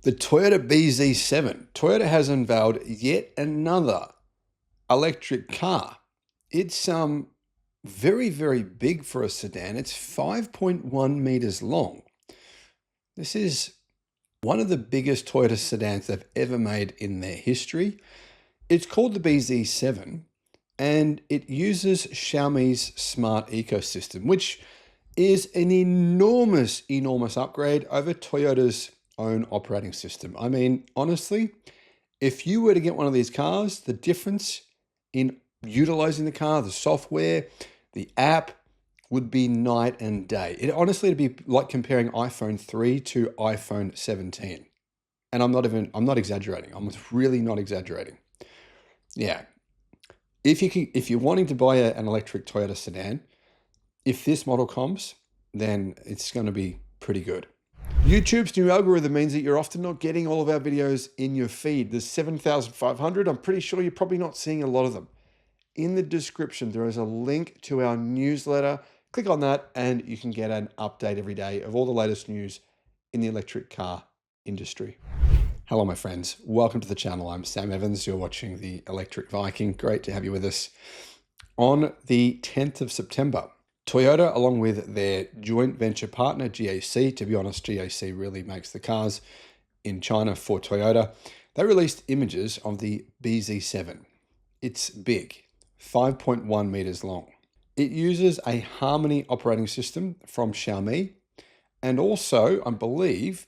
The Toyota BZ7. Toyota has unveiled yet another electric car. It's very, very big for a sedan. It's 5.1 meters long. This is one of the biggest Toyota sedans they've ever made in their history. It's called the BZ7 and it uses Xiaomi's smart ecosystem, which is an enormous, enormous upgrade over Toyota's own operating system. I mean, honestly, if you were to get one of these cars, the difference in utilizing the car, the software, the app would be night and day. It honestly would be like comparing iPhone 3 to iPhone 17. And I'm not exaggerating. I'm really not exaggerating. Yeah. If you're wanting to buy an electric Toyota sedan, if this model comes, then it's going to be pretty good. YouTube's new algorithm means that you're often not getting all of our videos in your feed. There's 7,500. I'm pretty sure you're probably not seeing a lot of them. In the description, there is a link to our newsletter. Click on that and you can get an update every day of all the latest news in the electric car industry. Hello, my friends. Welcome to the channel. I'm Sam Evans. You're watching the Electric Viking. Great to have you with us. On the 10th of September, Toyota, along with their joint venture partner, GAC, to be honest, GAC really makes the cars in China for Toyota, they released images of the BZ7. It's big, 5.1 meters long. It uses a Harmony operating system from Xiaomi and also, I believe,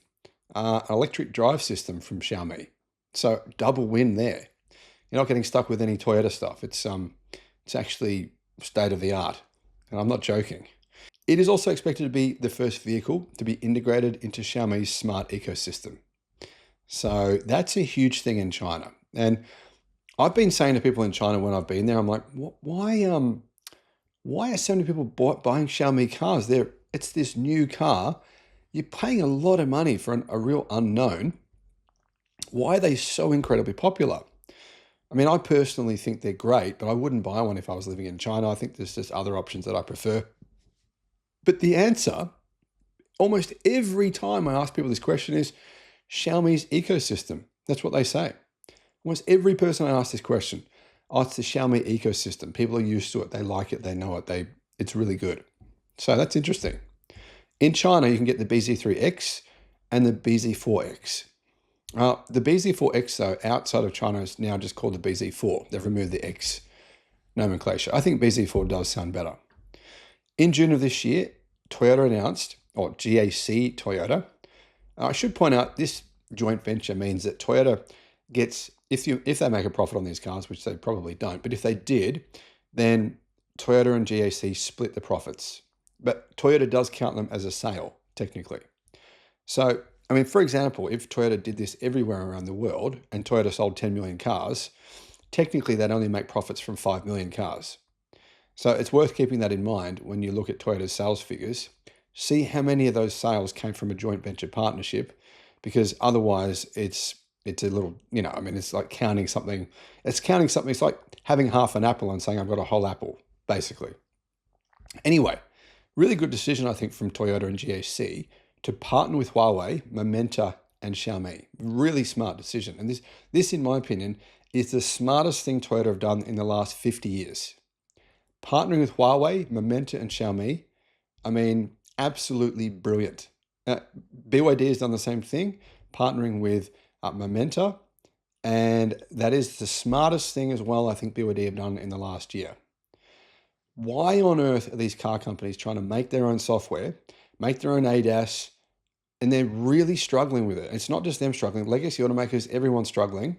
an electric drive system from Xiaomi. So double win there. You're not getting stuck with any Toyota stuff. It's actually state of the art. And I'm not joking. It is also expected to be the first vehicle to be integrated into Xiaomi's smart ecosystem. So that's a huge thing in China. And I've been saying to people in China when I've been there, I'm like, why are so many people buying Xiaomi cars? It's this new car. You're paying a lot of money for a real unknown. Why are they so incredibly popular? I mean, I personally think they're great, but I wouldn't buy one if I was living in China. I think there's just other options that I prefer. But the answer, almost every time I ask people this question, is Xiaomi's ecosystem. That's what they say. Almost every person I ask this question, oh, it's the Xiaomi ecosystem. People are used to it. They like it. They know it. It's really good. So that's interesting. In China, you can get the BZ3X and the BZ4X. The BZ4X, though, outside of China is now just called the BZ4. They've removed the X nomenclature. I think BZ4 does sound better. In June of this year, Toyota announced, or GAC Toyota. I should point out this joint venture means that Toyota gets, if they make a profit on these cars, which they probably don't, but if they did, then Toyota and GAC split the profits. But Toyota does count them as a sale, technically. So, I mean, for example, if Toyota did this everywhere around the world and Toyota sold 10 million cars, technically they'd only make profits from 5 million cars. So it's worth keeping that in mind when you look at Toyota's sales figures. See how many of those sales came from a joint venture partnership, because otherwise it's a little, I mean, it's like counting something. It's like having half an apple and saying I've got a whole apple, basically. Anyway, really good decision, I think, from Toyota and GAC to partner with Huawei, Momenta, and Xiaomi. Really smart decision. And this, in my opinion, is the smartest thing Toyota have done in the last 50 years. Partnering with Huawei, Momenta, and Xiaomi, I mean, absolutely brilliant. BYD has done the same thing, partnering with Momenta, and that is the smartest thing as well I think BYD have done in the last year. Why on earth are these car companies trying to make their own software, make their own ADAS, and they're really struggling with it? It's not just them struggling. Legacy automakers, everyone's struggling.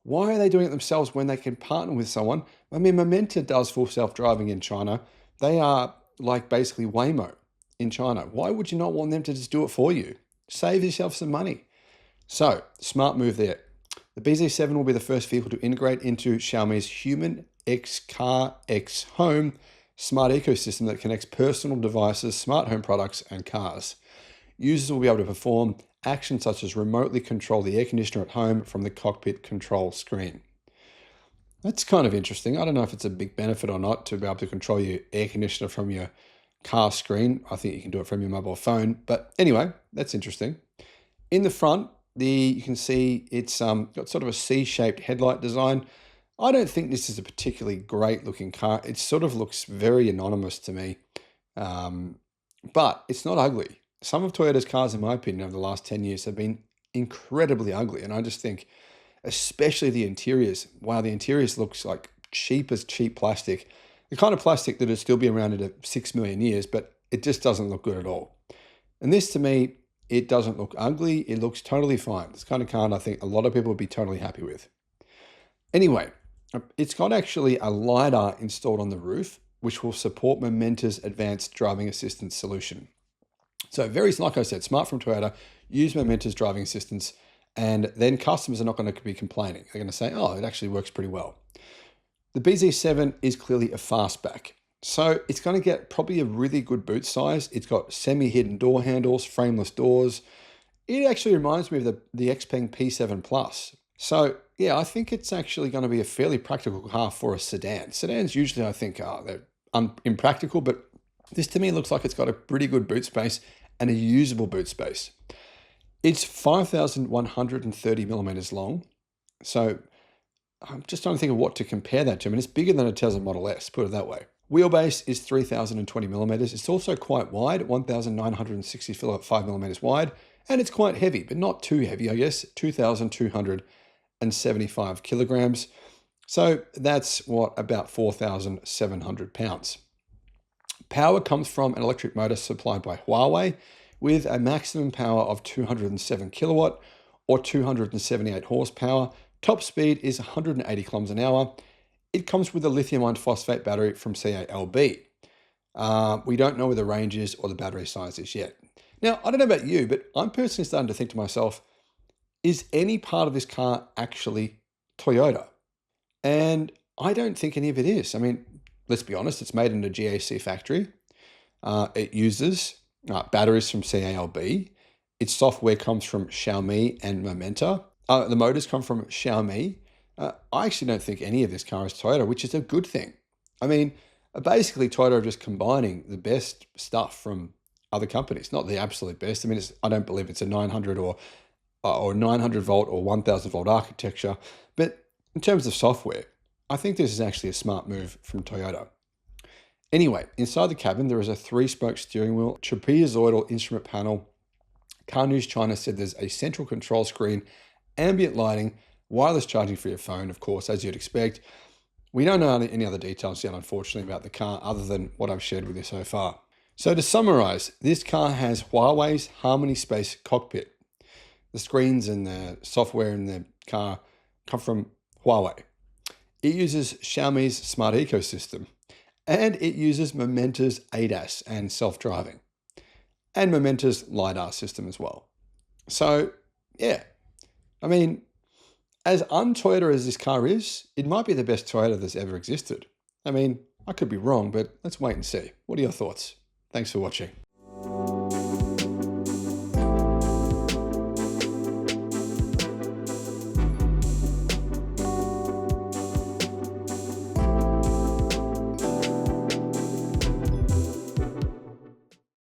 Why are they doing it themselves when they can partner with someone? I mean, Momenta does full self-driving in China. They are like basically Waymo in China. Why would you not want them to just do it for you? Save yourself some money. So, smart move there. The BZ7 will be the first vehicle to integrate into Xiaomi's Human X Car X Home smart ecosystem that connects personal devices, smart home products, and cars. Users will be able to perform actions such as remotely control the air conditioner at home from the cockpit control screen. That's kind of interesting. I don't know if it's a big benefit or not to be able to control your air conditioner from your car screen. I think you can do it from your mobile phone. But anyway, that's interesting. In the front, You can see it's got sort of a C-shaped headlight design. I don't think this is a particularly great looking car. It sort of looks very anonymous to me, um, but it's not ugly. Some of Toyota's cars, in my opinion, over the last 10 years have been incredibly ugly. And I just think, especially the interiors, wow, the interiors looks like cheap as cheap plastic. The kind of plastic that would still be around in 6 million years, but it just doesn't look good at all. And this to me, it doesn't look ugly. It looks totally fine. It's the kind of car I think a lot of people would be totally happy with. Anyway, it's got actually a LiDAR installed on the roof, which will support Momenta's advanced driving assistance solution. So very, like I said, smart from Toyota, use Momenta's driving assistance, and then customers are not going to be complaining. They're going to say, oh, it actually works pretty well. The BZ7 is clearly a fastback. So it's going to get probably a really good boot size. It's got semi-hidden door handles, frameless doors. It actually reminds me of the Xpeng P7 Plus. So yeah, I think it's actually going to be a fairly practical car for a sedan. Sedans usually I think they're impractical, but this to me looks like it's got a pretty good boot space and a usable boot space. It's 5,130 millimeters long. So I'm just trying to think of what to compare that to. I mean, it's bigger than a Tesla Model S, put it that way. Wheelbase is 3,020 millimeters. It's also quite wide, 1,965 millimeters wide, and it's quite heavy, but not too heavy, I guess, 2,275 kilograms. So that's what, about 4,700 pounds. Power comes from an electric motor supplied by Huawei with a maximum power of 207 kilowatt or 278 horsepower. Top speed is 180 kilometers an hour. It comes with a lithium iron phosphate battery from CALB. We don't know where the range is or the battery size is yet. Now, I don't know about you, but I'm personally starting to think to myself, is any part of this car actually Toyota? And I don't think any of it is. I mean, let's be honest, it's made in a GAC factory. It uses batteries from CALB. Its software comes from Xiaomi and Momenta. The motors come from Xiaomi. I actually don't think any of this car is Toyota, which is a good thing. I mean, basically Toyota are just combining the best stuff from other companies, not the absolute best. I mean, I don't believe it's a 900 or 900 volt or 1000 volt architecture, but in terms of software, I think this is actually a smart move from Toyota. Anyway, inside the cabin, there is a 3-spoke steering wheel, trapezoidal instrument panel. Car News China said there's a central control screen, ambient lighting, wireless charging for your phone, of course, as you'd expect. We don't know any other details yet, unfortunately, about the car other than what I've shared with you so far. So to summarize, this car has Huawei's Harmony Space cockpit. The screens and the software in the car come from Huawei. It uses Xiaomi's smart ecosystem, and it uses Momenta's ADAS and self-driving, and Momenta's LiDAR system as well. So yeah, I mean, as un-Toyota as this car is, it might be the best Toyota that's ever existed. I mean, I could be wrong, but let's wait and see. What are your thoughts? Thanks for watching.